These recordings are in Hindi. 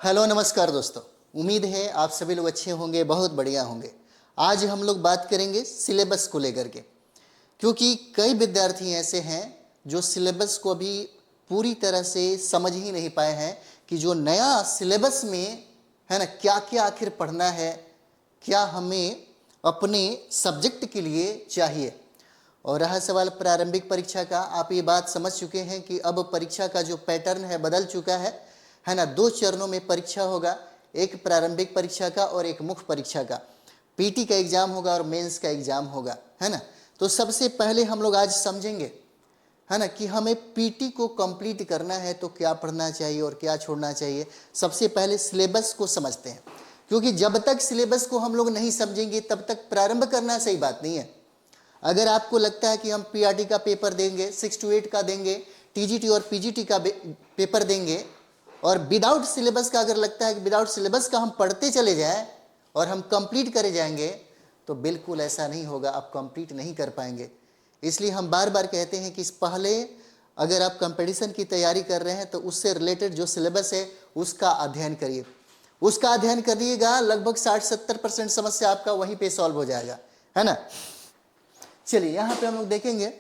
हेलो नमस्कार दोस्तों, उम्मीद है आप सभी लोग अच्छे होंगे, बहुत बढ़िया होंगे। आज हम लोग बात करेंगे सिलेबस को लेकर के, क्योंकि कई विद्यार्थी ऐसे हैं जो सिलेबस को अभी पूरी तरह से समझ ही नहीं पाए हैं कि जो नया सिलेबस में है ना, क्या क्या आखिर पढ़ना है, क्या हमें अपने सब्जेक्ट के लिए चाहिए। और रहा सवाल प्रारंभिक परीक्षा का, आप ये बात समझ चुके हैं कि अब परीक्षा का जो पैटर्न है बदल चुका है ना। 2 चरणों में परीक्षा होगा, एक प्रारंभिक परीक्षा का और एक मुख्य परीक्षा का। पीटी का एग्जाम होगा और मेंस का एग्जाम होगा, है ना। तो सबसे पहले हम लोग आज समझेंगे, है ना, कि हमें पीटी को कंप्लीट करना है तो क्या पढ़ना चाहिए और क्या छोड़ना चाहिए। सबसे पहले सिलेबस को समझते हैं, क्योंकि जब तक सिलेबस को हम लोग नहीं समझेंगे तब तक प्रारंभ करना सही बात नहीं है। अगर आपको लगता है कि हम पीआरटी का पेपर देंगे, 6 to 8 का देंगे, टीजीटी और पीजीटी का पेपर देंगे, और विदाउट सिलेबस का अगर लगता है कि विदाउट सिलेबस का हम पढ़ते चले जाएं और हम कंप्लीट करे जाएंगे, तो बिल्कुल ऐसा नहीं होगा, आप कंप्लीट नहीं कर पाएंगे। इसलिए हम बार बार कहते हैं कि इस पहले अगर आप कंपटीशन की तैयारी कर रहे हैं तो उससे रिलेटेड जो सिलेबस है उसका अध्ययन करिए। उसका अध्ययन करिएगा, लगभग 60-70% समस्या आपका वहीं पे सॉल्व हो जाएगा, है ना। चलिए यहाँ पे हम लोग देखेंगे,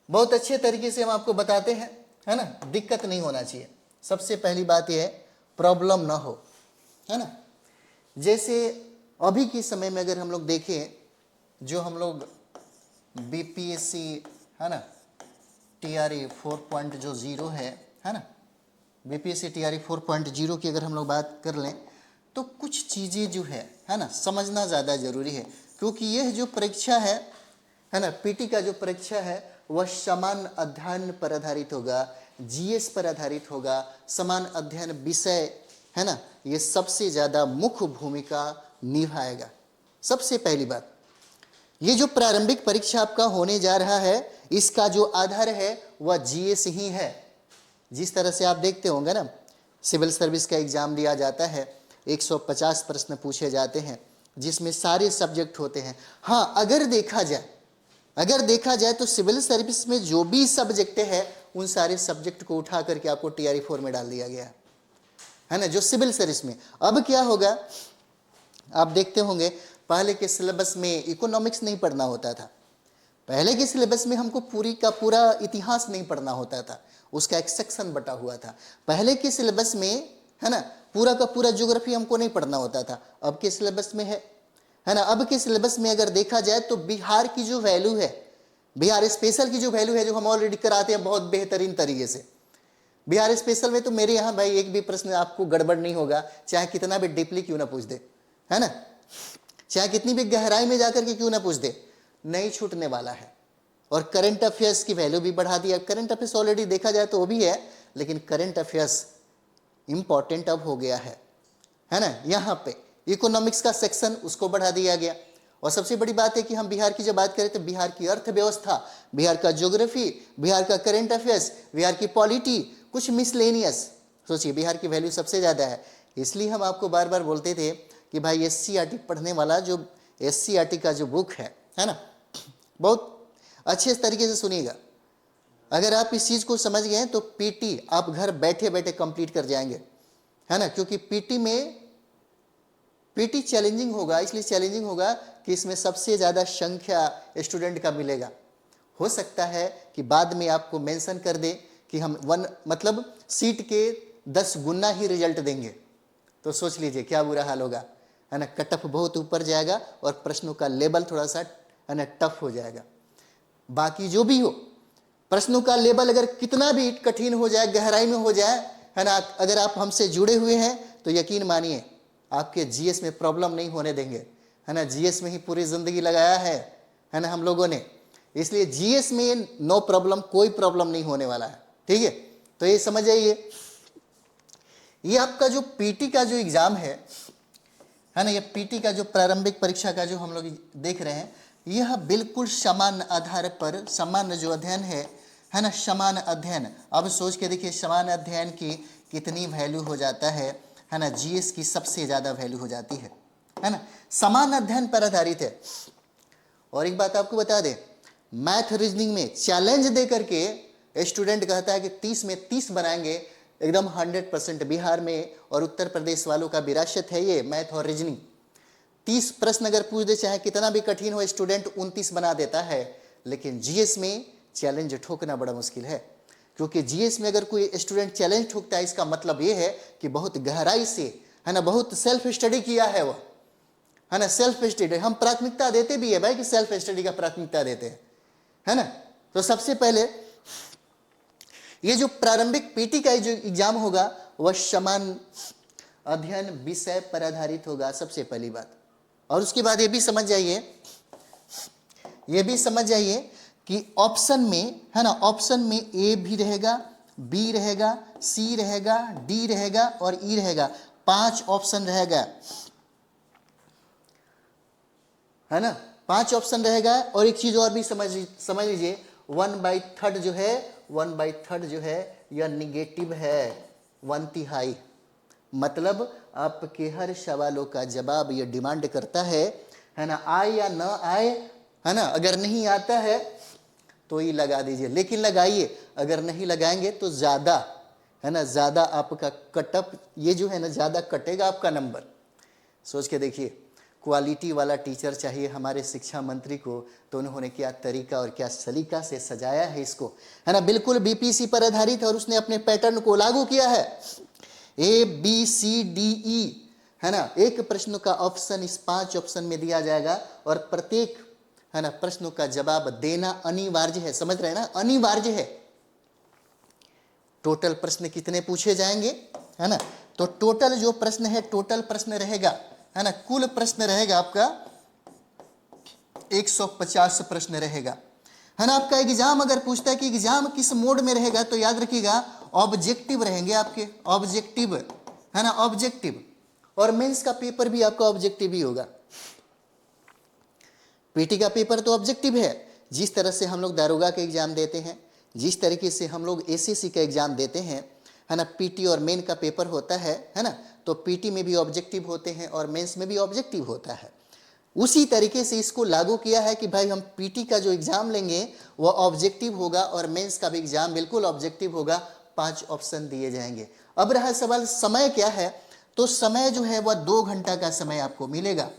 बहुत अच्छे तरीके से हम आपको बताते हैं, है ना। दिक्कत नहीं होना चाहिए। सबसे पहली बात यह है, प्रॉब्लम ना हो, है ना। जैसे अभी के समय में अगर हम लोग देखें, जो हम लोग बीपीएससी, है ना, टीआरई 4.0 है ना, बीपीएससी टीआरई 4.0 की अगर हम लोग बात कर लें तो कुछ चीज़ें जो है ना, समझना ज़्यादा ज़रूरी है। क्योंकि यह जो परीक्षा है ना, पीटी का जो परीक्षा है वह समान अध्ययन पर आधारित होगा, जीएस पर आधारित होगा। समान अध्ययन विषय, है ना, ये सबसे ज़्यादा मुख्य भूमिका निभाएगा। सबसे पहली बात, ये जो प्रारंभिक परीक्षा आपका होने जा रहा है, इसका जो आधार है वह जीएस ही है। जिस तरह से आप देखते होंगे ना, सिविल सर्विस का एग्जाम लिया जाता है, 150 प्रश्न पूछे जाते हैं जिसमें सारे सब्जेक्ट होते हैं। हाँ, अगर देखा जाए तो सिविल सर्विस में जो भी सब्जेक्ट है उन सारे सब्जेक्ट को उठा करके आपको टीआरई 4 में डाल दिया गया है ना, जो सिविल सर्विस में। अब क्या होगा, आप देखते होंगे पहले के सिलेबस में इकोनॉमिक्स नहीं पढ़ना होता था। पहले के सिलेबस में हमको पूरी का पूरा इतिहास नहीं पढ़ना होता था, उसका एक सेक्शन बटा हुआ था। पहले के सिलेबस में, है ना, पूरा का पूरा ज्योग्राफी हमको नहीं पढ़ना होता था। अब के सिलेबस में है ना, अब के सिलेबस में अगर देखा जाए तो बिहार की जो वैल्यू है, बिहार स्पेशल की जो वैल्यू है, जो हम ऑलरेडी कराते हैं बहुत बेहतरीन तरीके से, बिहार स्पेशल में तो मेरे यहाँ भाई एक भी प्रश्न आपको गड़बड़ नहीं होगा, चाहे कितना भी डीपली क्यों ना पूछ दे, है ना, चाहे कितनी भी गहराई में जाकर के क्यों ना पूछ दे, नहीं छूटने वाला है। और करंट अफेयर्स की वैल्यू भी बढ़ा दिया। करंट अफेयर्स ऑलरेडी देखा जाए तो वो भी है, लेकिन करंट अफेयर्स इंपॉर्टेंट अब हो गया है ना। यहाँ पे इकोनॉमिक्स का सेक्शन उसको बढ़ा दिया गया। और सबसे बड़ी बात है कि हम बिहार की जब बात करें तो बिहार की अर्थव्यवस्था, बिहार का ज्योग्राफी, बिहार का करंट अफेयर्स, बिहार की पॉलिटी, कुछ मिसलेनियस, सोचिए बिहार की वैल्यू सबसे ज़्यादा है। इसलिए हम आपको बार बार बोलते थे कि भाई एससीईआरटी पढ़ने वाला, जो एससीईआरटी का जो बुक है ना, बहुत अच्छे तरीके से सुनिएगा। अगर आप इस चीज़ को समझ गए तो पीटी आप घर बैठे बैठे कंप्लीट कर जाएंगे, है ना। क्योंकि पीटी चैलेंजिंग होगा, इसलिए चैलेंजिंग होगा कि इसमें सबसे ज़्यादा संख्या स्टूडेंट का मिलेगा। हो सकता है कि बाद में आपको मेंशन कर दे कि हम मतलब सीट के 10 गुना ही रिजल्ट देंगे, तो सोच लीजिए क्या बुरा हाल होगा, है ना। कट ऑफ बहुत ऊपर जाएगा और प्रश्नों का लेवल थोड़ा सा, है ना, टफ हो जाएगा। बाकी जो भी हो, प्रश्नों का लेवल अगर कितना भी कठिन हो जाए, गहराई में हो जाए, है ना, अगर आप हमसे जुड़े हुए हैं तो यकीन मानिए आपके जीएस में प्रॉब्लम नहीं होने देंगे, है ना। जीएस में ही पूरी जिंदगी लगाया है ना हम लोगों ने, इसलिए जीएस में नो प्रॉब्लम, कोई प्रॉब्लम नहीं होने वाला है, ठीक है। तो ये समझ जाइए, ये आपका जो पीटी का जो एग्जाम है ना, ये पीटी का जो प्रारंभिक परीक्षा का जो हम लोग देख रहे हैं, यह बिल्कुल समान आधार पर समान जो अध्ययन है ना, समान अध्ययन। अब सोच के देखिए समान अध्ययन की कितनी वैल्यू हो जाता है ना, जीएस की सबसे ज़्यादा वैल्यू हो जाती है ना, समान अध्ययन पर आधारित है। और एक बात आपको बता दें, मैथ रीजनिंग में चैलेंज दे करके स्टूडेंट कहता है कि 30 में 30 बनाएंगे एकदम 100% बिहार में और उत्तर प्रदेश वालों का विरासत है ये मैथ और रीजनिंग। 30 प्रश्न अगर पूछ दे, चाहे कितना भी कठिन हो, स्टूडेंट 29 बना देता है। लेकिन जीएस में चैलेंज ठोकना बड़ा मुश्किल है, क्योंकि जीएस में अगर कोई स्टूडेंट चैलेंज ठोकता है, इसका मतलब ये है कि बहुत गहराई से, है ना, बहुत सेल्फ स्टडी किया है वो, है ना, सेल्फ स्टडी। हम प्राथमिकता देते भी है भाई कि सेल्फ स्टडी का प्राथमिकता देते हैं, है ना। तो सबसे पहले ये जो प्रारंभिक पीटी का जो एग्जाम होगा वह समान अध्ययन विषय पर आधारित होगा, सबसे पहली बात। और उसके बाद ये भी समझ जाइए कि ऑप्शन में, है ना, ऑप्शन में ए भी रहेगा, बी रहेगा, सी रहेगा, डी रहेगा और ई रहेगा। 5 ऑप्शन रहेगा, है ना, 5 ऑप्शन रहेगा। और एक चीज और भी समझ लीजिए, 1/3 जो है, 1/3 जो है यह निगेटिव है, 1/3। मतलब आपके हर सवालों का जवाब यह डिमांड करता है ना, आए या ना आए, है ना। अगर नहीं आता है तो ये लगा दीजिए, लेकिन लगाइए। अगर नहीं लगाएंगे तो ज्यादा, है ना, ज्यादा आपका कटअप ये जो है ना, ज्यादा कटेगा आपका नंबर। सोच के देखिए, क्वालिटी वाला टीचर चाहिए हमारे शिक्षा मंत्री को, तो उन्होंने क्या तरीका और क्या सलीका से सजाया है इसको, है ना, बिल्कुल बीपीसी पर आधारित। और उसने अपने पैटर्न को लागू किया है, A B C D E, है ना। एक प्रश्न का ऑप्शन इस 5 ऑप्शन में दिया जाएगा और प्रत्येक, है ना, प्रश्नों का जवाब देना अनिवार्य है। समझ रहे हैं ना, अनिवार्य है। टोटल प्रश्न कितने पूछे जाएंगे, है ना, तो टोटल जो प्रश्न है, टोटल प्रश्न रहेगा, है ना, कुल प्रश्न रहेगा आपका 150 प्रश्न रहेगा, है ना। आपका एग्जाम अगर पूछता है कि एग्जाम किस मोड में रहेगा, तो याद रखिएगा ऑब्जेक्टिव रहेंगे आपके, ऑब्जेक्टिव, है ना, ऑब्जेक्टिव। और मेंस का पेपर भी आपका ऑब्जेक्टिव ही होगा। पीटी का पेपर तो ऑब्जेक्टिव है, जिस तरह से हम लोग दारोगा के एग्जाम देते हैं, जिस तरीके से हम लोग एसएससी का एग्जाम देते हैं, है ना, पीटी और मेन का पेपर होता है ना। तो पीटी में भी ऑब्जेक्टिव होते हैं और मेंस में भी ऑब्जेक्टिव होता है। उसी तरीके से इसको लागू किया है कि भाई हम पीटी का जो एग्जाम लेंगे वह ऑब्जेक्टिव होगा और मेंस का भी एग्जाम बिल्कुल ऑब्जेक्टिव होगा। 5 ऑप्शन दिए जाएंगे। अब रहा सवाल समय क्या है, तो समय जो है वह 2 घंटा का समय आपको मिलेगा,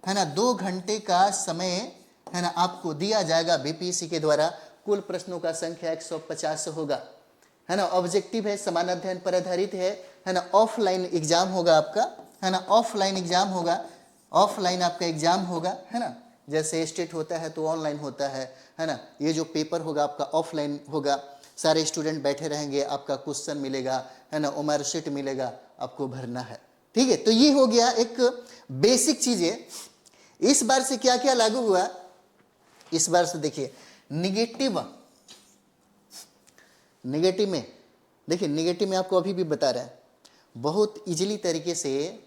है ना। 2 घंटे का समय, है ना, आपको दिया जाएगा बीपीएससी के द्वारा। कुल प्रश्नों का संख्या 150 होगा, है ना। ऑब्जेक्टिव है, समान अध्ययन पर आधारित है ना। ऑफलाइन एग्जाम होगा आपका, है ना, ऑफलाइन एग्जाम होगा, ऑफलाइन आपका एग्जाम होगा, है ना। जैसे स्टेट होता है तो ऑनलाइन होता है ना। ये जो पेपर होगा आपका ऑफलाइन होगा, सारे स्टूडेंट बैठे रहेंगे, आपका क्वेश्चन मिलेगा, है ना, उमर शीट मिलेगा, आपको भरना है, ठीक है। तो ये हो गया एक बेसिक चीजें। इस बार से क्या क्या लागू हुआ, इस बार से देखिए, निगेटिव में देखिए, निगेटिव में आपको अभी भी बता रहा है, बहुत इजीली तरीके से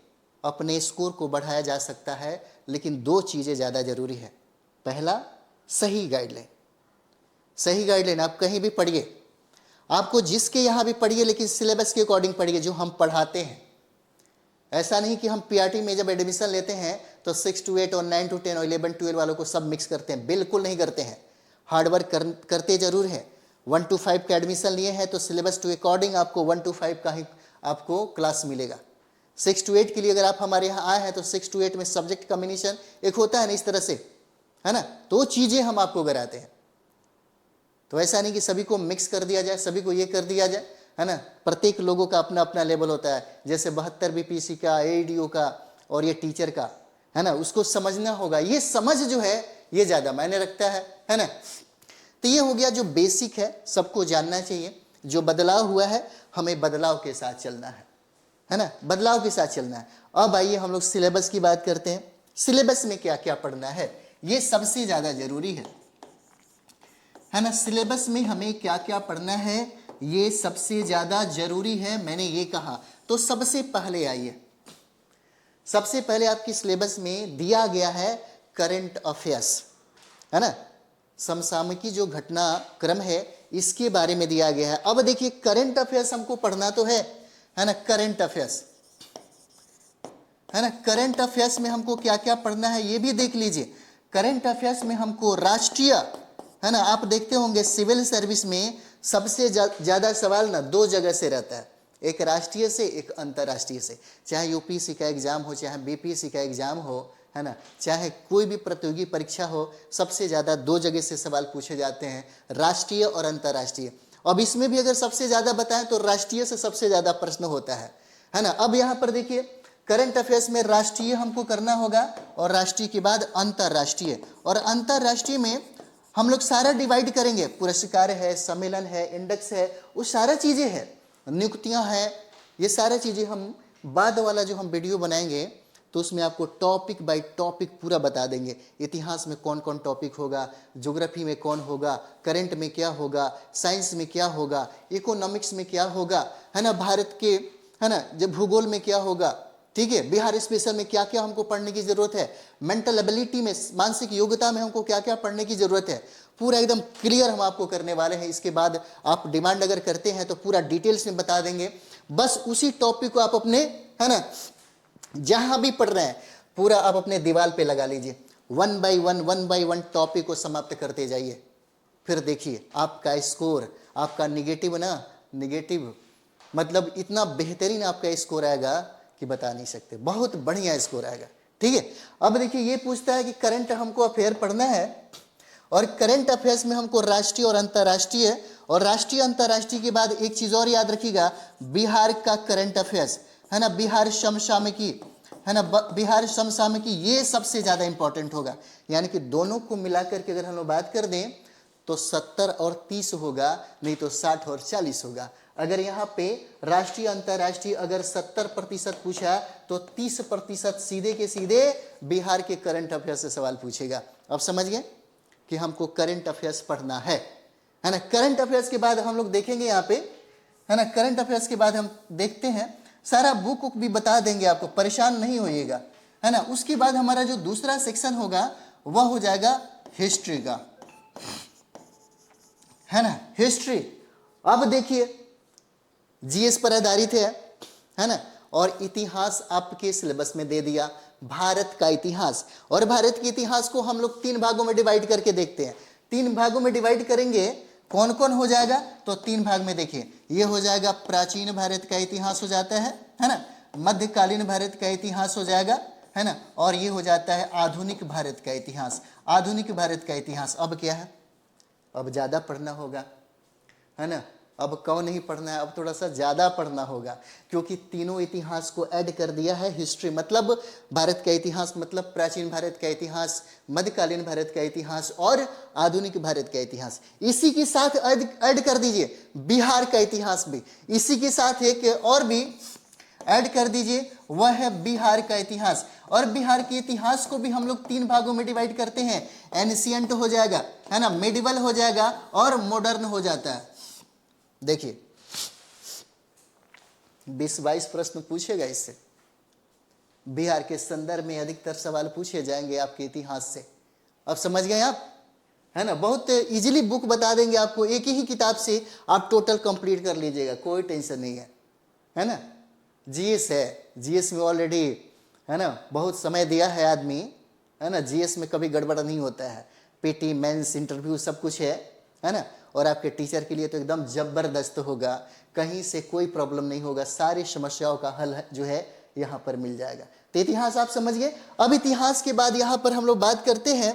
अपने स्कोर को बढ़ाया जा सकता है। लेकिन 2 चीजें ज्यादा जरूरी है। पहला, सही गाइडलाइन। सही गाइडलाइन आप कहीं भी पढ़िए, आपको जिसके यहां भी पढ़िए, लेकिन सिलेबस के अकॉर्डिंग पढ़िए जो हम पढ़ाते हैं। ऐसा नहीं कि हम पीआरटी में जब एडमिशन लेते हैं तो 6 to 8 और 9 to 10 और 11 12 वालों को सब मिक्स करते हैं, बिल्कुल नहीं करते हैं। हार्डवर्क करते जरूर हैं। 1 to 5 का एडमिशन लिए हैं तो सिलेबस टू अकॉर्डिंग आपको 1 to 5 का ही आपको क्लास मिलेगा। 6 to 8 के लिए अगर आप हमारे यहाँ आए हैं तो 6 to 8 में सब्जेक्ट कॉम्बिनेशन एक होता है ना, इस तरह से, है ना। तो चीजें हम आपको कराते हैं। तो ऐसा नहीं कि सभी को मिक्स कर दिया जाए, सभी को ये कर दिया जाए, है ना। प्रत्येक लोगों का अपना अपना लेवल होता है। जैसे 72 बीपीसी का, एडीओ का और ये टीचर का, है ना, उसको समझना होगा। ये समझ जो है ये ज्यादा मायने रखता है ना। तो ये हो गया जो बेसिक है, सबको जानना चाहिए। जो बदलाव हुआ है हमें बदलाव के साथ चलना है ना, बदलाव के साथ चलना है। अब आइए हम लोग सिलेबस की बात करते हैं। सिलेबस में क्या क्या पढ़ना है, ये सबसे ज्यादा जरूरी है ना। सिलेबस में हमें क्या क्या पढ़ना है, ये सबसे ज्यादा जरूरी है, मैंने ये कहा। तो सबसे पहले आइए, सबसे पहले आपकी सिलेबस में दिया गया है करंट अफेयर्स, है ना। समसामयिकी जो घटना क्रम है इसके बारे में दिया गया है। अब देखिए, करंट अफेयर्स हमको पढ़ना तो है ना। करंट अफेयर्स, है ना, करंट अफेयर्स में हमको क्या क्या पढ़ना है ये भी देख लीजिए। करंट अफेयर्स में हमको राष्ट्रीय, है ना, आप देखते होंगे सिविल सर्विस में सबसे ज्यादा सवाल ना 2 जगह से रहता है। एक राष्ट्रीय से एक अंतर्राष्ट्रीय से। चाहे यूपीएससी का एग्जाम हो, चाहे बीपीएससी का एग्जाम हो, है ना, चाहे कोई भी प्रतियोगी परीक्षा हो, सबसे ज़्यादा 2 जगह से सवाल पूछे जाते हैं, राष्ट्रीय और अंतर्राष्ट्रीय। अब इसमें भी अगर सबसे ज़्यादा बताएं तो राष्ट्रीय से सबसे ज़्यादा प्रश्न होता है ना। अब यहाँ पर देखिए करंट अफेयर्स में राष्ट्रीय हमको करना होगा और राष्ट्रीय के बाद अंतर्राष्ट्रीय, और अंतर्राष्ट्रीय में हम लोग सारा डिवाइड करेंगे, पुरस्कार है, सम्मेलन है, इंडेक्स है, वो सारा चीज़ें हैं, नियुक्तियां हैं, ये सारा चीज़ें हम बाद वाला जो हम वीडियो बनाएंगे तो उसमें आपको टॉपिक बाय टॉपिक पूरा बता देंगे। इतिहास में कौन कौन टॉपिक होगा, ज्योग्राफी में कौन होगा, करंट में क्या होगा, साइंस में क्या होगा, इकोनॉमिक्स में क्या होगा, है ना, भारत के, है ना, जब भूगोल में क्या होगा, ठीक है, बिहार स्पेशल में क्या क्या हमको पढ़ने की जरूरत है, मेंटल एबिलिटी में, मानसिक योग्यता में हमको क्या क्या पढ़ने की जरूरत है, पूरा एकदम क्लियर हम आपको करने वाले हैं। इसके बाद आप डिमांड अगर करते हैं तो पूरा डिटेल्स में बता देंगे। बस उसी टॉपिक को आप अपने, है ना, जहां भी पढ़ रहे हैं पूरा आप अपने दीवार पे लगा लीजिए, 1 बाय 1 टॉपिक को समाप्त करते जाइए। फिर देखिए आपका स्कोर, आपका निगेटिव ना, निगेटिव मतलब इतना बेहतरीन आपका स्कोर आएगा कि बता नहीं सकते, बहुत बढ़िया स्कोर आएगा। ठीक है, अब देखिए ये पूछता है कि करंट हमको अफेयर पढ़ना है, और करंट अफेयर्स में हमको राष्ट्रीय और अंतर्राष्ट्रीय, और राष्ट्रीय अंतर्राष्ट्रीय के बाद एक चीज और याद रखिएगा, बिहार का करंट अफेयर्स, है ना, बिहार समसामयिकी, है ना, बिहार समसामयिकी, ये सबसे ज्यादा इंपॉर्टेंट होगा। यानी कि दोनों को मिलाकर के अगर हम लोग बात कर दें तो 70 और 30 होगा, नहीं तो 60 और 40 होगा। अगर यहाँ पे राष्ट्रीय अंतर्राष्ट्रीय अगर 70% पूछा तो 30% सीधे के सीधे बिहार के करंट अफेयर्स से सवाल पूछेगा। अब समझ गए कि हमको करंट अफेयर्स पढ़ना है ना। करंट अफेयर्स के बाद हम लोग देखेंगे यहाँ पे, है ना, करंट अफेयर्स के बाद हम देखते हैं, सारा बुक भी बता देंगे आपको, परेशान नहीं होइएगा, है ना। उसके बाद हमारा जो दूसरा सेक्शन होगा वह हो जाएगा हिस्ट्री का, है ना, हिस्ट्री। अब देखिए जीएस पर आधारित है ना, और इतिहास आपके सिलेबस में दे दिया, भारत का इतिहास। और भारत के इतिहास को हम लोग 3 भागों में डिवाइड करके देखते हैं। 3 भागों में डिवाइड करेंगे, कौन कौन हो जाएगा, तो 3 भाग में देखिए, ये हो जाएगा प्राचीन भारत का इतिहास हो जाता है ना, मध्यकालीन भारत का इतिहास हो जाएगा, है ना, और ये हो जाता है आधुनिक भारत का इतिहास। आधुनिक भारत का इतिहास अब क्या है, अब ज्यादा पढ़ना होगा, है ना, अब कौन नहीं पढ़ना है, अब थोड़ा सा ज्यादा पढ़ना होगा, क्योंकि तीनों इतिहास को ऐड कर दिया है। हिस्ट्री मतलब भारत का इतिहास, मतलब प्राचीन भारत का इतिहास, मध्यकालीन भारत का इतिहास और आधुनिक भारत का इतिहास। इसी के साथ ऐड कर दीजिए बिहार का इतिहास भी, इसी के साथ एक और भी ऐड कर दीजिए, वह है बिहार का इतिहास। और बिहार के इतिहास को भी हम लोग 3 भागों में डिवाइड करते हैं, एंशिएंट हो जाएगा, है ना, मेडिवल हो जाएगा और मॉडर्न हो जाता है। देखिए 20-22 प्रश्न पूछेगा इससे, बिहार के संदर्भ में अधिकतर सवाल पूछे जाएंगे आपके इतिहास से। अब समझ गए आप, है ना, बहुत इजीली बुक बता देंगे आपको, एक ही किताब से आप टोटल कंप्लीट कर लीजिएगा, कोई टेंशन नहीं है ना। जीएस है, जीएस में ऑलरेडी, है ना, बहुत समय दिया है आदमी, है ना, जीएस में कभी गड़बड़ नहीं होता है, पीटी मेंस इंटरव्यू सब कुछ है ना, और आपके टीचर के लिए तो एकदम जबरदस्त होगा, कहीं से कोई प्रॉब्लम नहीं होगा, सारी समस्याओं का हल जो है यहाँ पर मिल जाएगा। तो इतिहास आप समझ गए। अब इतिहास के बाद यहाँ पर हम लोग बात करते हैं,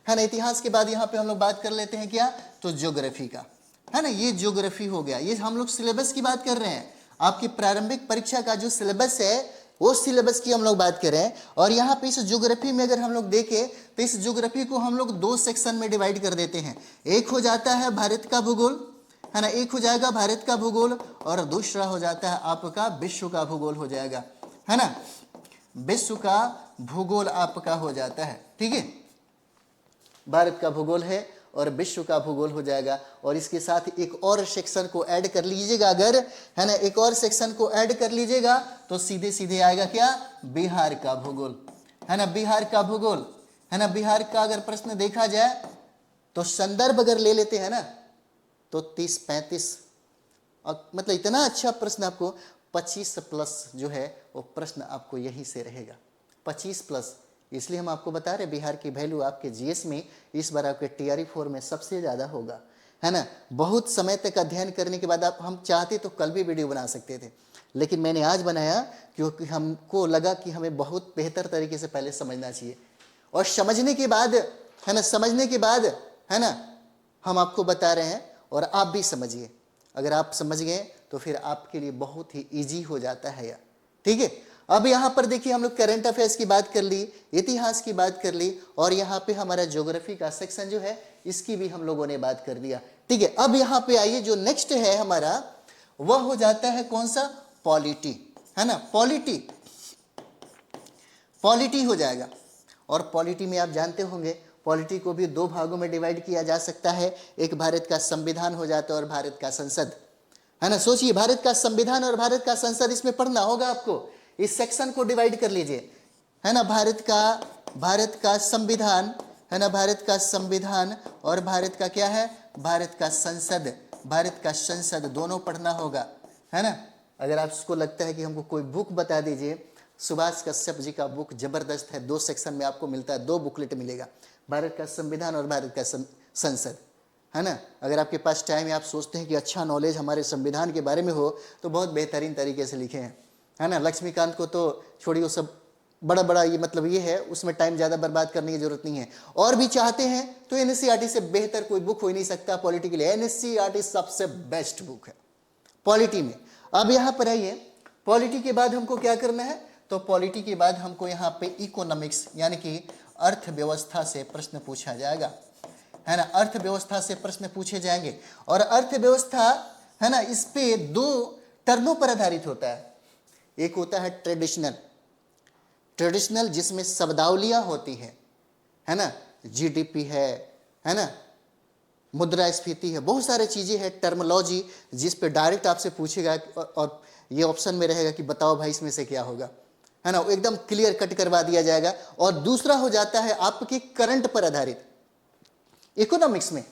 है ना, इतिहास के बाद यहाँ पे हम लोग बात कर लेते हैं क्या, तो ज्योग्राफी का, है ना, ये ज्योग्राफी हो गया। ये हम लोग सिलेबस की बात कर रहे हैं, आपकी प्रारंभिक परीक्षा का जो सिलेबस है वो सिलेबस की हम लोग बात करें। और यहाँ पे इस ज्योग्राफी में अगर हम लोग देखें तो इस ज्योग्राफी को हम लोग 2 सेक्शन में डिवाइड कर देते हैं। एक हो जाता है भारत का भूगोल, है ना, एक हो जाएगा भारत का भूगोल, और दूसरा हो जाता है आपका विश्व का भूगोल हो जाएगा, है ना, विश्व का भूगोल आपका हो जाता है। ठीक है, भारत का भूगोल है और विश्व का भूगोल हो जाएगा। और इसके साथ एक और सेक्शन को ऐड कर लीजिएगा अगर, है ना, एक और सेक्शन को ऐड कर लीजिएगा तो सीधे सीधे आएगा क्या, बिहार का भूगोल, है ना, बिहार का भूगोल, है ना। बिहार का अगर प्रश्न देखा जाए तो संदर्भ अगर ले लेते हैं ना तो 30-35, मतलब इतना अच्छा प्रश्न आपको 25+ जो है वो प्रश्न आपको यहीं से रहेगा, 25+। इसलिए हम आपको बता रहे बिहार की वैल्यू आपके जीएस में इस बार आपके TRE 4 में सबसे ज़्यादा होगा, है ना। बहुत समय तक अध्ययन करने के बाद आप हम चाहते तो कल भी वीडियो बना सकते थे, लेकिन मैंने आज बनाया क्योंकि हमको लगा कि हमें बहुत बेहतर तरीके से पहले समझना चाहिए, और समझने के बाद, है ना, समझने के बाद, है ना, हम आपको बता रहे हैं और आप भी समझिए। अगर आप समझ गए तो फिर आपके लिए बहुत ही इजी हो जाता है यार, ठीक है। अब यहाँ पर देखिए हम लोग करंट अफेयर्स की बात कर ली, इतिहास की बात कर ली, और यहाँ पे हमारा ज्योग्राफी का सेक्शन जो है इसकी भी हम लोगों ने बात कर दिया, ठीक है। अब यहाँ पे आइए, जो नेक्स्ट है हमारा वह हो जाता है कौन सा, पॉलिटी, है ना। पॉलिटी हो जाएगा। और पॉलिटी में आप जानते होंगे पॉलिटी को भी दो भागों में डिवाइड किया जा सकता है, एक भारत का संविधान हो जाता है और भारत का संसद, है ना। सोचिए, भारत का संविधान और भारत का संसद, इसमें पढ़ना होगा आपको, इस सेक्शन को डिवाइड कर लीजिए, है ना। भारत का संविधान, है ना, भारत का संविधान और भारत का क्या है, भारत का संसद दोनों पढ़ना होगा, है ना। अगर आपको लगता है कि हमको कोई बुक बता दीजिए, सुभाष कश्यप जी का बुक जबरदस्त है, 2 सेक्शन में आपको मिलता है, 2 बुकलेट मिलेगा, भारत का संविधान और भारत का संसद, है ना। अगर आपके पास टाइम है, आप सोचते हैं कि अच्छा नॉलेज हमारे संविधान के बारे में हो, तो बहुत बेहतरीन तरीके से लिखे हैं, है ना। लक्ष्मीकांत को तो छोड़िए, वो सब बड़ा ये मतलब ये है, उसमें टाइम ज़्यादा बर्बाद करने की जरूरत नहीं है। और भी चाहते हैं तो एनसीईआरटी से बेहतर कोई बुक हो ही नहीं सकता पॉलिटी के लिए, एनसीईआरटी सबसे बेस्ट बुक है पॉलिटी में। अब यहाँ पर आइए, पॉलिटी के बाद हमको क्या करना है, तो पॉलिटी के बाद हमको यहाँ पे इकोनॉमिक्स यानी कि अर्थव्यवस्था से प्रश्न पूछा जाएगा, है ना। अर्थव्यवस्था से प्रश्न पूछे जाएंगे, और अर्थव्यवस्था, है ना, इस पे 2 टर्मों पर आधारित होता है। एक होता है ट्रेडिशनल जिसमें शब्दावलियां होती है ना, जीडीपी है ना, मुद्रास्फीति है, बहुत सारे चीजें हैं, टर्मोलॉजी, जिस पे डायरेक्ट आपसे पूछेगा और ये ऑप्शन में रहेगा कि बताओ भाई इसमें से क्या होगा, है ना, वो एकदम क्लियर कट करवा दिया जाएगा। और दूसरा हो जाता है आपके करंट पर आधारित इकोनॉमिक्स में,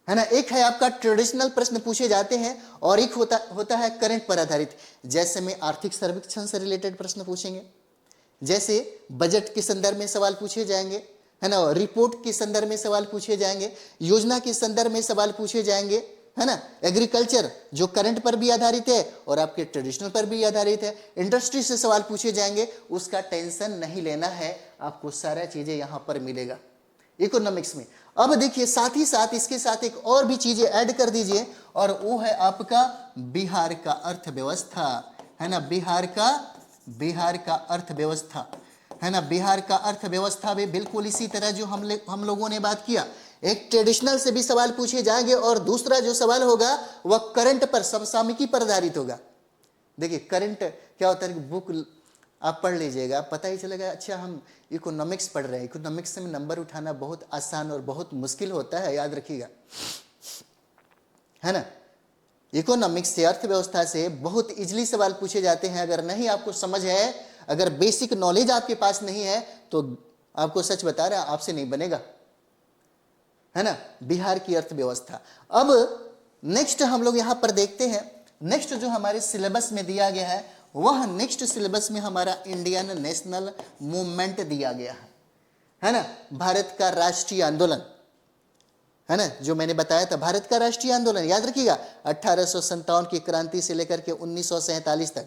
है ना। एक है आपका ट्रेडिशनल प्रश्न पूछे जाते हैं और एक होता है करंट पर आधारित, जैसे में आर्थिक सर्वेक्षण से रिलेटेड प्रश्न पूछेंगे, जैसे बजट के संदर्भ में सवाल पूछे जाएंगे, है ना, रिपोर्ट के संदर्भ में सवाल पूछे जाएंगे, योजना के संदर्भ में सवाल पूछे जाएंगे, है ना। एग्रीकल्चर जो करंट पर भी आधारित है और आपके ट्रेडिशनल पर भी आधारित है, इंडस्ट्री से सवाल पूछे जाएंगे, उसका टेंशन नहीं लेना है, आपको सारा चीजें यहां पर मिलेगा इकोनॉमिक्स में। अब देखिए, साथ ही साथ इसके साथ एक और भी चीजें ऐड कर दीजिए, और वो है आपका बिहार का अर्थव्यवस्था, है ना, बिहार का अर्थव्यवस्था, है ना। बिहार का अर्थव्यवस्था भी बिल्कुल इसी तरह जो हम लोगों ने बात किया, एक ट्रेडिशनल से भी सवाल पूछे जाएंगे और दूसरा जो सवाल होगा वह करंट पर, समसामयिकी पर आधारित होगा। देखिए करंट क्या होता है कि बुक आप पढ़ लीजिएगा, पता ही चलेगा अच्छा हम इकोनॉमिक्स पढ़ रहे हैं। इकोनॉमिक्स में नंबर उठाना बहुत आसान और बहुत मुश्किल होता है, याद रखिएगा, है ना। इकोनॉमिक्स से, अर्थव्यवस्था से बहुत इजीली सवाल पूछे जाते हैं। अगर नहीं आपको समझ है, अगर बेसिक नॉलेज आपके पास नहीं है, तो आपको सच बता रहा आपसे नहीं बनेगा, है ना। बिहार की अर्थव्यवस्था। अब नेक्स्ट हम लोग यहां पर देखते हैं, नेक्स्ट जो हमारे सिलेबस में दिया गया है, वह नेक्स्ट सिलेबस में हमारा इंडियन नेशनल मूवमेंट दिया गया है ना, भारत का राष्ट्रीय आंदोलन, है ना, जो मैंने बताया था, भारत का राष्ट्रीय आंदोलन, याद रखिएगा 1857 की क्रांति से लेकर के 1947 तक,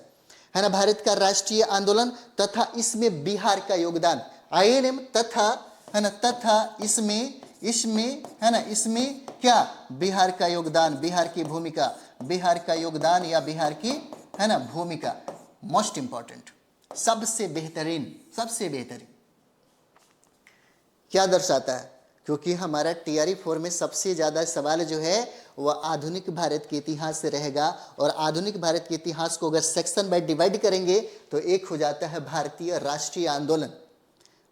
है ना, भारत का राष्ट्रीय आंदोलन, तथा इसमें बिहार का योगदान, आईएनएम, तथा, है ना, तथा इसमें है ना, इसमें क्या, बिहार का योगदान, बिहार की भूमिका, बिहार का योगदान या बिहार की, है ना, भूमिका, मोस्ट इंपॉर्टेंट, सबसे बेहतरीन क्या दर्शाता है, क्योंकि हमारा टीआरई 4 में सबसे ज्यादा सवाल जो है वह आधुनिक भारत के इतिहास से रहेगा। और आधुनिक भारत के इतिहास को अगर सेक्शन बाय डिवाइड करेंगे तो एक हो जाता है भारतीय राष्ट्रीय आंदोलन।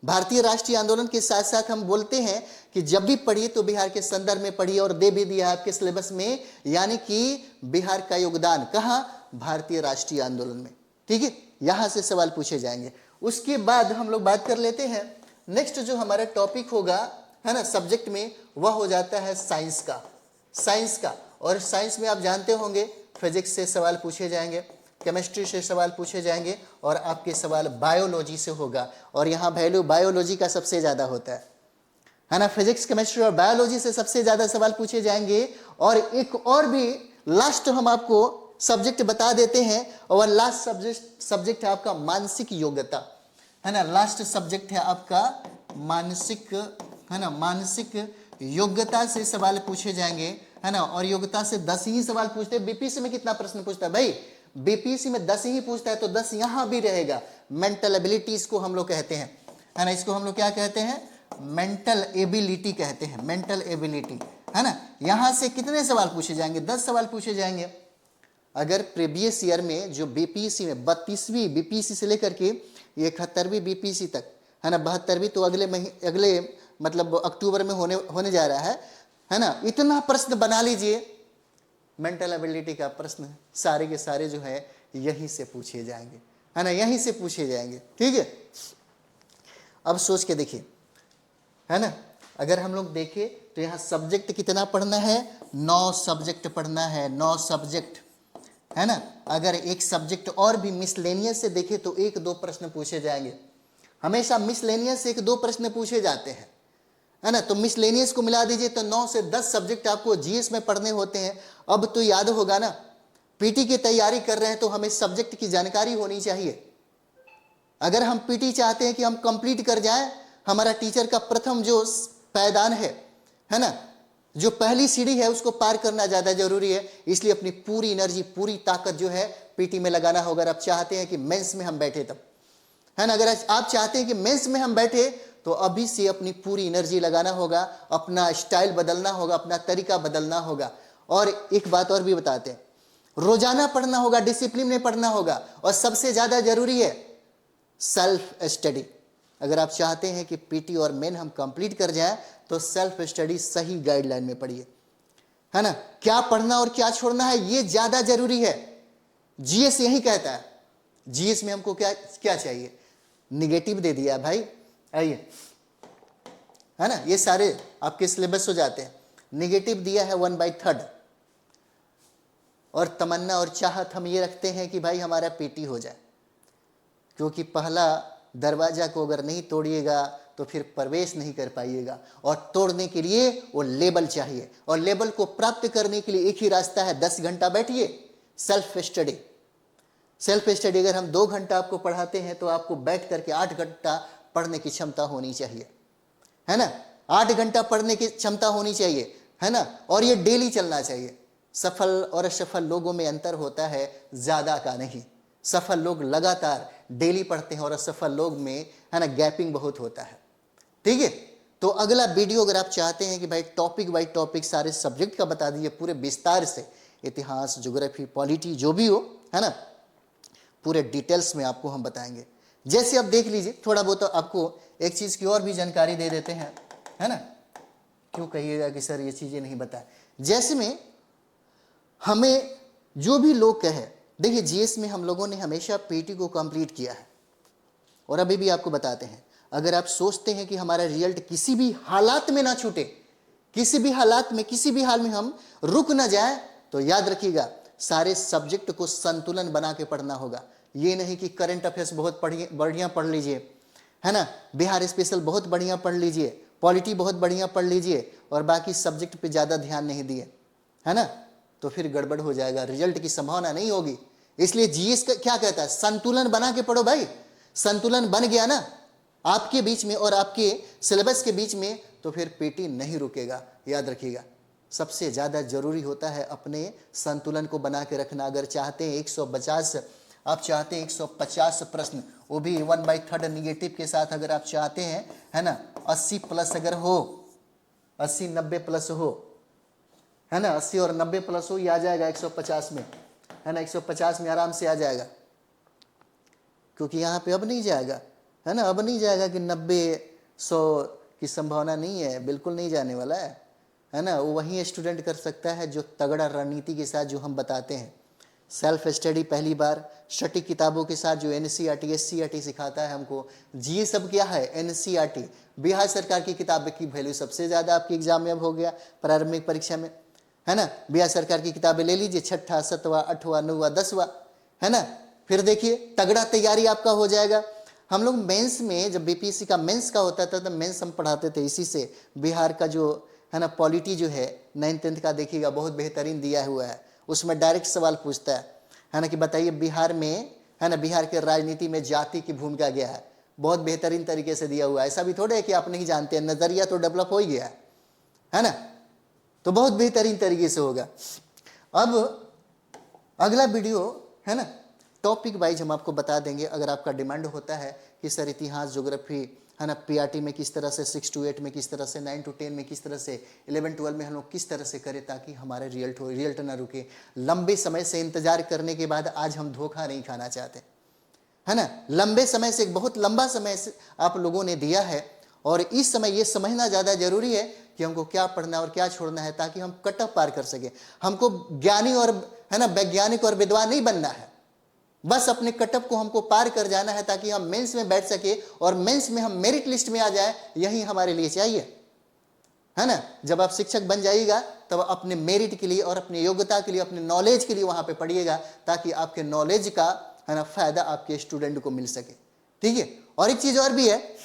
भारतीय राष्ट्रीय आंदोलन के साथ साथ हम बोलते हैं कि जब भी पढ़िए तो बिहार के संदर्भ में पढ़िए, और दे भी दिया आपके सिलेबस में, यानी कि बिहार का योगदान कहाँ, भारतीय राष्ट्रीय आंदोलन में, ठीक है। यहां से सवाल पूछे जाएंगे। उसके बाद हम लोग बात कर लेते हैं नेक्स्ट जो हमारा टॉपिक होगा, है ना, सब्जेक्ट में, वह हो जाता है साइंस का। और साइंस में आप जानते होंगे फिजिक्स से सवाल पूछे जाएंगे, केमिस्ट्री से सवाल पूछे जाएंगे, और आपके सवाल बायोलॉजी से होगा। और यहाँ वैल्यू बायोलॉजी का सबसे ज़्यादा होता है, है ना। फिजिक्स, केमिस्ट्री और बायोलॉजी से सबसे ज्यादा सवाल पूछे जाएंगे। और एक और भी लास्ट हम आपको सब्जेक्ट बता देते हैं, और लास्ट सब्जेक्ट है आपका मानसिक योग्यता, है ना। लास्ट सब्जेक्ट है आपका मानसिक, है ना, मानसिक योग्यता से सवाल पूछे जाएंगे, है ना। और योग्यता से 10 ही सवाल पूछते हैं। बीपीएससी में कितना प्रश्न पूछता है भाई? बीपीएससी में 10 ही पूछता है, तो 10 यहां भी रहेगा। मेंटल एबिलिटीज को हम लोग कहते हैं, है ना। इसको हम लोग क्या कहते हैं? मेंटल एबिलिटी कहते हैं, मेंटल एबिलिटी, है ना। यहां से कितने सवाल पूछे जाएंगे? 10 सवाल पूछे जाएंगे। अगर प्रीवियस ईयर में जो बीपीएससी में 32वीं बीपीएससी से लेकर के 71वीं बीपीएससी तक, है ना, 72वीं तो अगले मतलब अक्टूबर में होने जा रहा है ना। इतना प्रश्न बना लीजिए, मेंटल एबिलिटी का प्रश्न सारे के सारे जो है यहीं से पूछे जाएंगे, है ना, यहीं से पूछे जाएंगे। ठीक है, अब सोच के देखिए, है ना। अगर हम लोग देखें तो यहाँ सब्जेक्ट कितना पढ़ना है? 9 सब्जेक्ट पढ़ना है, 9 सब्जेक्ट, है ना। अगर एक सब्जेक्ट और भी मिसलेनियस से देखें तो 1-2 प्रश्न पूछे जाएंगे। हमेशा मिसलेनियस से 1-2 प्रश्न पूछे जाते हैं, है ना। तो मिसलेनियस को मिला दीजिए तो 9 से 10 सब्जेक्ट आपको जीएस में पढ़ने होते हैं। अब तो याद होगा ना, पीटी की तैयारी कर रहे हैं तो हमें सब्जेक्ट की जानकारी होनी चाहिए। अगर हम पीटी चाहते हैं कि हम कंप्लीट कर जाएं, हमारा टीचर का प्रथम जो पायदान है ना, जो पहली सीढ़ी है उसको पार करना ज्यादा जरूरी है। इसलिए अपनी पूरी एनर्जी, पूरी ताकत जो है पीटी में लगाना होगा। अगर आप चाहते हैं कि मेंस में हम बैठे तब, है ना, अगर आप चाहते हैं कि मेंस में हम बैठे तो अभी से अपनी पूरी एनर्जी लगाना होगा, अपना स्टाइल बदलना होगा, अपना तरीका बदलना होगा। और एक बात और भी बताते हैं, रोजाना पढ़ना होगा, डिसिप्लिन में पढ़ना होगा। और सबसे ज्यादा जरूरी है सेल्फ स्टडी। अगर आप चाहते हैं कि पीटी और मेन हम कंप्लीट कर जाएं तो सेल्फ स्टडी सही गाइडलाइन में पढ़िए, है ना। क्या पढ़ना और क्या छोड़ना है ये ज्यादा जरूरी है। जीएस यही कहता है। जीएस में हमको क्या क्या चाहिए? निगेटिव दे दिया भाई, आइए, है ना, ये सारे आपके सिलेबस हो जाते हैं। निगेटिव दिया है 1/3, और तमन्ना और चाहत हम ये रखते हैं कि भाई हमारा पीटी हो जाए, क्योंकि पहला दरवाजा को अगर नहीं तोड़िएगा तो फिर प्रवेश नहीं कर पाइएगा। और तोड़ने के लिए वो लेबल चाहिए, और लेबल को प्राप्त करने के लिए एक ही रास्ता है, 10 घंटा बैठिए, सेल्फ स्टडी। सेल्फ स्टडी अगर हम 2 घंटा आपको पढ़ाते हैं तो आपको बैठ करके 8 घंटा पढ़ने की क्षमता होनी चाहिए, है ना। 8 घंटा पढ़ने की क्षमता होनी चाहिए, है ना। और ये डेली चलना चाहिए। सफल और असफल लोगों में अंतर होता है, ज्यादा का नहीं। सफल लोग लगातार डेली पढ़ते हैं और असफल लोग में, है ना, गैपिंग बहुत होता है। ठीक है, तो अगला वीडियो अगर आप चाहते हैं कि भाई टॉपिक बाई टॉपिक सारे सब्जेक्ट का बता दीजिए पूरे विस्तार से, इतिहास, ज्योग्राफी, पॉलिटी, जो भी हो, है ना, पूरे डिटेल्स में आपको हम बताएंगे। जैसे आप देख लीजिए, थोड़ा बहुत आपको एक चीज की और भी जानकारी दे देते हैं, है ना। क्यों कहिएगा कि सर ये चीजें नहीं बताए? जैसे में हमें जो भी लोग कहे, देखिए जीएस में हम लोगों ने हमेशा पीटी को कंप्लीट किया है, और अभी भी आपको बताते हैं। अगर आप सोचते हैं कि हमारा रिजल्ट किसी भी हालात में ना छूटे, किसी भी हालात में, किसी भी हाल में हम रुक ना जाए, तो याद रखिएगा सारे सब्जेक्ट को संतुलन बना के पढ़ना होगा। ये नहीं कि करंट अफेयर्स बहुत बढ़िया पढ़ लीजिए, है ना, बिहार स्पेशल बहुत बढ़िया पढ़ लीजिए, पॉलिटी बहुत बढ़िया पढ़ लीजिए, और बाकी सब्जेक्ट पे ज़्यादा ध्यान नहीं दिए, है ना, तो फिर गड़बड़ हो जाएगा, रिजल्ट की संभावना नहीं होगी। इसलिए जीएस का क्या कहता है? संतुलन बना के पढ़ो भाई। संतुलन बन गया ना आपके बीच में और आपके सिलेबस के बीच में, तो फिर पीटी नहीं रुकेगा। याद रखिएगा, सबसे ज़्यादा जरूरी होता है अपने संतुलन को बना के रखना। अगर चाहते हैं 150, आप चाहते हैं 150 प्रश्न, वो भी 1/3 निगेटिव के साथ, अगर आप चाहते हैं, है ना, 80 प्लस अगर हो, 80-90 प्लस हो, है ना, 80 और 90 प्लस हो, ये आ जाएगा 150 में, है ना, 150 में आराम से आ जाएगा। क्योंकि यहाँ पे अब नहीं जाएगा, है ना, अब नहीं जाएगा कि 90-100 की संभावना नहीं है, बिल्कुल नहीं जाने वाला है ना। वो वही स्टूडेंट कर सकता है जो तगड़ा रणनीति के साथ जो हम बताते हैं। सेल्फ स्टडी पहली बार, सटीक किताबों के साथ जो एनसीईआरटी, एससीईआरटी सिखाता है हमको। जी सब क्या है? एनसीईआरटी, बिहार सरकार की किताब की वैल्यू सबसे ज़्यादा आपके एग्जाम में अब हो गया, प्रारंभिक परीक्षा में, है ना। बिहार सरकार की किताबें ले लीजिए, 6ठा, 7वां, 8वां, 9वां, 10वां, है ना। फिर देखिए तगड़ा तैयारी आपका हो जाएगा। हम लोग मेंस में जब बीपीएससी का मेंस का होता था तो मेंस हम पढ़ाते थे इसी से। बिहार का जो है ना पॉलिटी जो है 9th-10th का देखिएगा बहुत बेहतरीन दिया हुआ है। उसमें डायरेक्ट सवाल पूछता है ना कि बताइए बिहार में है ना बिहार के राजनीति में जाति की भूमिका क्या है। बहुत बेहतरीन तरीके से दिया हुआ है। ऐसा भी थोड़े है कि आप नहीं जानते हैं, नजरिया तो डेवलप हो ही गया है ना। तो बहुत बेहतरीन तरीके से होगा। अब अगला वीडियो है ना टॉपिक वाइज हम आपको बता देंगे। अगर आपका डिमांड होता है कि सर इतिहास ज्योग्राफी है ना पीआरटी में किस तरह से, 6 to 8 में किस तरह से, 9 to 10 में किस तरह से, 11-12 में हम लोग किस तरह से करें ताकि हमारे रिजल्ट ना रुके। लंबे समय से इंतजार करने के बाद आज हम धोखा नहीं खाना चाहते है ना। लंबे समय से, बहुत लंबा समय से आप लोगों ने दिया है और इस समय ये समझना ज़्यादा जरूरी है कि हमको क्या पढ़ना और क्या छोड़ना है ताकि हम कट ऑफ पार कर सके। हमको ज्ञानी और है ना वैज्ञानिक और विद्वान नहीं बनना है, बस अपने कटअप को हमको पार कर जाना है ताकि हम मेंस में बैठ सके और मेंस में हम मेरिट लिस्ट में आ जाए। यही हमारे लिए चाहिए है ना। जब आप शिक्षक बन जाइएगा तब अपने मेरिट के लिए और अपनी योग्यता के लिए, अपने नॉलेज के लिए वहां पे पढ़िएगा ताकि आपके नॉलेज का है ना फायदा आपके स्टूडेंट को मिल सके। ठीक है। और एक चीज और भी है,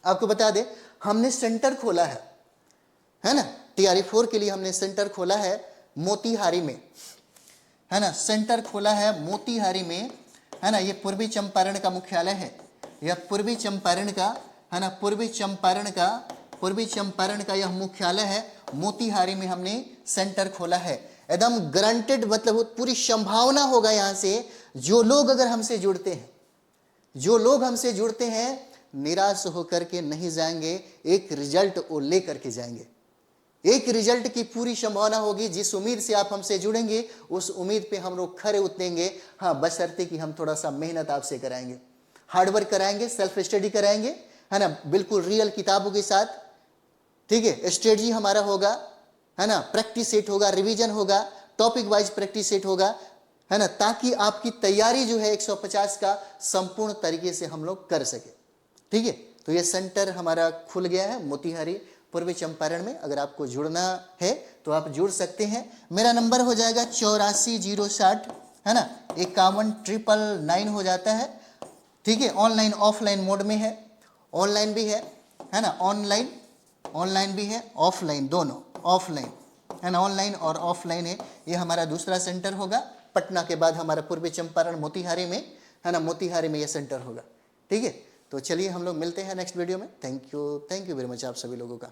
आपको बता दें, हमने सेंटर खोला है ना टीआरई 4 के लिए हमने सेंटर खोला है मोतिहारी में है ना। सेंटर खोला है मोतिहारी में है ना। ये पूर्वी चंपारण का मुख्यालय है। यह पूर्वी चंपारण का है ना, पूर्वी चंपारण का यह मुख्यालय है। मोतिहारी में हमने सेंटर खोला है। एकदम गारंटेड, मतलब पूरी संभावना होगा यहाँ से जो लोग अगर हमसे जुड़ते हैं, जो लोग हमसे जुड़ते हैं निराश होकर के नहीं जाएंगे, एक रिजल्ट वो लेकर के जाएंगे। एक रिजल्ट की पूरी संभावना होगी। जिस उम्मीद से आप हमसे जुड़ेंगे उस उम्मीद पे हम लोग खरे उतरेंगे। हाँ, बशर्ते कि हम थोड़ा सा मेहनत आपसे कराएंगे, हार्डवर्क कराएंगे, सेल्फ स्टडी कराएंगे है ना, बिल्कुल रियल किताबों के साथ। ठीक है। स्ट्रेटजी हमारा होगा है ना, प्रैक्टिस सेट होगा, रिवीजन होगा, टॉपिक वाइज प्रैक्टिस सेट होगा है ना, ताकि आपकी तैयारी जो है 150 का संपूर्ण तरीके से हम लोग कर सके। ठीक है। तो ये सेंटर हमारा खुल गया है मोतिहारी पूर्वी चंपारण में। अगर आपको जुड़ना है तो आप जुड़ सकते हैं। मेरा नंबर हो जाएगा 84 060 है ना 51 999 हो जाता है। ठीक है। ऑनलाइन ऑफलाइन मोड में है, ऑनलाइन भी है ना, ऑनलाइन भी है, ऑफलाइन दोनों, ऑफलाइन है ना, ऑनलाइन और ऑफलाइन है। ये हमारा दूसरा सेंटर होगा। पटना के बाद हमारा पूर्वी चंपारण मोतिहारी में है ना, मोतिहारी में ये सेंटर होगा। ठीक है। तो चलिए हम लोग मिलते हैं नेक्स्ट वीडियो में। थैंक यू वेरी मच आप सभी लोगों का।